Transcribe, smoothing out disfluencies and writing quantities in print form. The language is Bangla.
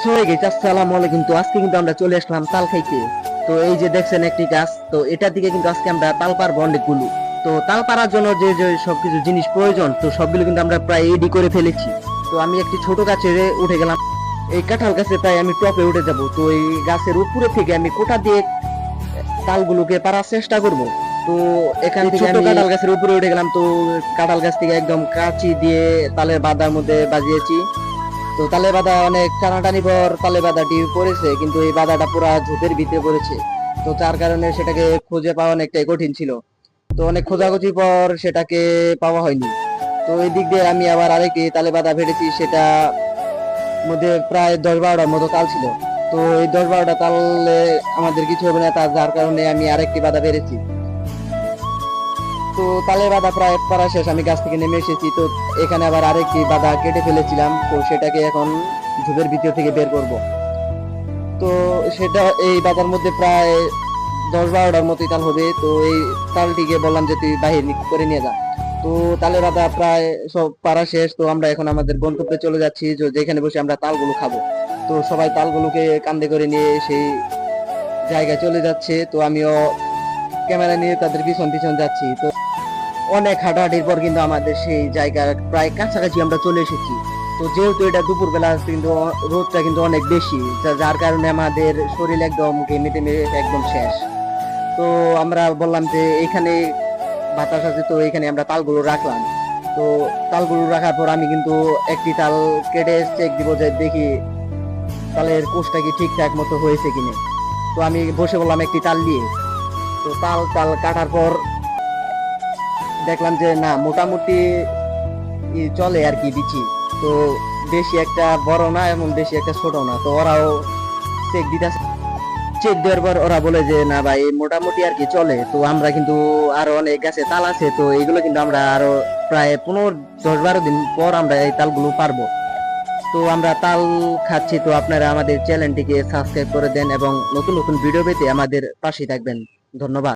আসসালামু আলাইকুম। তো আজকে কিন্তু আমরা চলে আসলাম তাল খাইতে। তো এই যে দেখছেন একটি গাছ, তো এটা থেকে কিন্তু আজকে আমরা তাল পারবো অনেকগুলো। তো তাল পারার জন্য যে যে সবকিছু জিনিস প্রয়োজন, তো সবগুলো কিন্তু আমরা প্রায় রেডি করে ফেলেছি। তো আমি একটি ছোট গাছে উঠে গেলাম। এই কাঁঠাল গাছে প্রায় আমি টপে উঠে যাব। তো এই গাছের উপরে থেকে আমি কোটা দিয়ে তালগুলোকে পারার চেষ্টা করব। তো এখান থেকে আমি কাঁঠাল গাছের উপরে উঠে গেলাম। তো কাঁঠাল গাছ থেকে একদম কাঁচি দিয়ে তালের বাদার মধ্যে বাজিয়েছি। তো তালে বাঁধা অনেক টানাটানি পর তালে বাঁধাটি পড়েছে, কিন্তু এই বাঁধাটা পুরা ঝোপের ভিতরে পড়েছে। তো যার কারণে সেটাকে খুঁজে পাওয়া অনেকটাই কঠিন ছিল। তো অনেক খোঁজাখুঁজি পর সেটাকে পাওয়া হয়নি। তো এই দিক দিয়ে আমি আবার আরেকটি তালে বাঁধা ভেড়েছি, সেটা মধ্যে প্রায় 10-12টার মতো তাল ছিল। তো এই 10-12টা তালে আমাদের কিছু হবে না, তার যার কারণে আমি আরেকটি বাঁধা পেরেছি। তো তালের বাঁধা প্রায় পারা শেষ, আমি গাছ থেকে নেমে এসেছি। তো এখানে আবার আরেকটি বাঁধা কেটে ফেলেছিলাম, তো সেটাকে এখন ঝোপের ভিতর থেকে বের করব। তো সেটা এই বাঁধার মধ্যে প্রায় 10-12টার মতোই তাল হবে। তো এই তালটিকে বললাম যে তুই বাহির করে নিয়ে যা। তো তালের বাঁধা প্রায় সব পারা শেষ। তো আমরা এখন আমাদের গন্তব্যে চলে যাচ্ছি, যেখানে বসে আমরা তালগুলো খাবো। তো সবাই তালগুলোকে কান্দে করে নিয়ে সেই জায়গায় চলে যাচ্ছে। তো আমিও ক্যামেরা নিয়ে তাদের পিছন পিছন যাচ্ছি। তো অনেক হাঁটাহাঁটির পর কিন্তু আমাদের সেই জায়গার প্রায় কাছাকাছি আমরা চলে এসেছি। তো যেহেতু এটা দুপুর বেলা, কিন্তু রোদটা কিন্তু অনেক বেশি, যার কারণে আমাদের শরীর একদম ঘেমে টেমে একদম শেষ। তো আমরা বললাম যে এখানে বাতাস আছে, তো এখানে আমরা তালগুলো রাখলাম। তো তালগুলো রাখার পর আমি কিন্তু একটি তাল কেটে চেক দিব যে দেখি তালের কোষটা কি ঠিকঠাক মতো হয়েছে কিনা। তো আমি বসে বললাম একটি তাল দিয়ে। তো তাল তাল কাটার পর দেখলাম যে না, মোটামুটি চলে আর কি বিচি। তো বেশি একটা বড় না এবং বেশি একটা ছোট না। তো ওরাও চেক দিতেছে। চেক দেওয়ার পর ওরা বলে যে না ভাই, মোটামুটি আর কি চলে। তো আমরা কিন্তু আরো অনেক গাছে তাল আছে, তো এগুলো কিন্তু আমরা আরো প্রায় 15-10-12 দিন পর আমরা এই তালগুলো পারবো। তো আমরা তাল খাচ্ছি। তো আপনারা আমাদের চ্যানেলটিকে সাবস্ক্রাইব করে দেন এবং নতুন নতুন ভিডিও পেতে আমাদের পাশে থাকবেন। ধন্যবাদ।